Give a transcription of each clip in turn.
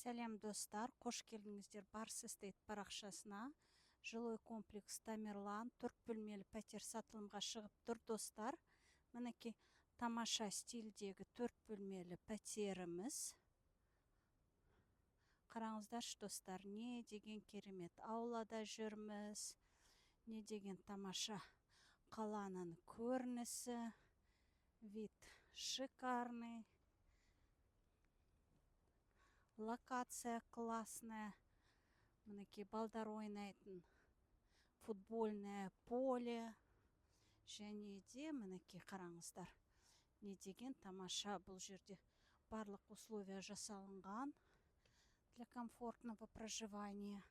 Сәлем достар, қош келдіңіздер Барс Эстейт парақшасына. Жилой комплекс Тамерлан 4 бөлмелі пәтер сатылымға шығып тұр достар. Мінекей тамаша стильдегі 4 бөлмелі пәтеріміз. Қараңыздаршы достар, не деген керемет аулада жүрміз, не деген тамаша қаланың көрінісі, вид шикарный. Локация классная. Мінекей балдар ойнайтын футбольное поле. Және де мінекей қараңыздар. Не деген тамаша, бұл жерде барлық условия жасалынған для комфортного проживания.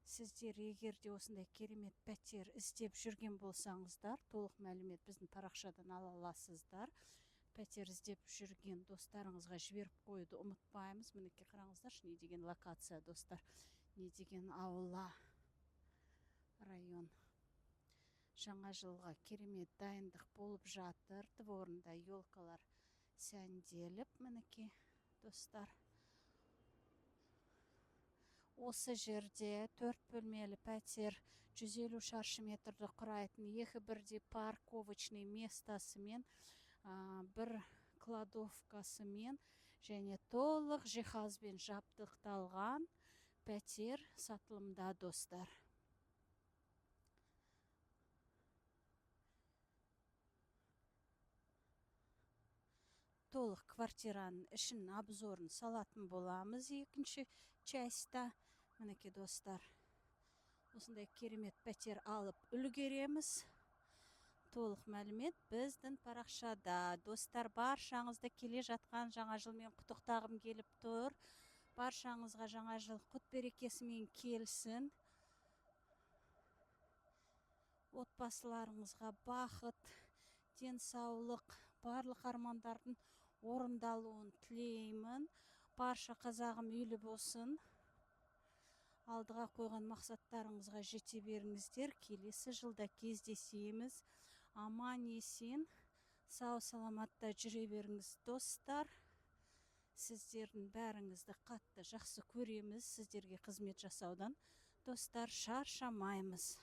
Сіздер егерде осындай керемет пәтер іздеп жүрген болсаңыздар, толық мәлімет біздің парақшадан ала аласыздар. Пәтер іздеп жүрген достарыңызға жіберіп қоюды ұмытпаймыз. Мінекей қараңыздаршы, не деген локация достар, не деген аула, район. Жаңа жылға керемет дайындық болып жатыр. Дворында елкалар сәнделіп, мінекей достар. Осы жерде 4 бөлмелі пәтер 150 шаршы метрді құрайтын, екі бірдей парковочный местасымен, бір кладовкасымен және толық жиһазбен жабдықталған пәтер сатылымда достар. Толық квартираның ішін обзорын салатын боламыз екінші частьта. Мінекей достар, осындай керемет пәтер алып үлгереміз. Толық мәлімет біздің парақшада. Достар, баршаңызды келе жатқан жаңа жылмен құттықтағым келіп тұр. Баршаңызға жаңа жыл құт берекесімен келсін. Отбасыларыңызға бақыт, денсаулық, барлық армандардың орындалуын тілеймін. Барша қазағым үйлі болсын. Алдыға қойған мақсаттарыңызға жете беріңіздер. Келесі жылда кездесеміз. Аман есен, сау саламатта жүре беріңіз достар. Сіздердің бәріңізді қатты жақсы көреміз. Сіздерге қызмет жасаудан достар, шаршамаймыз.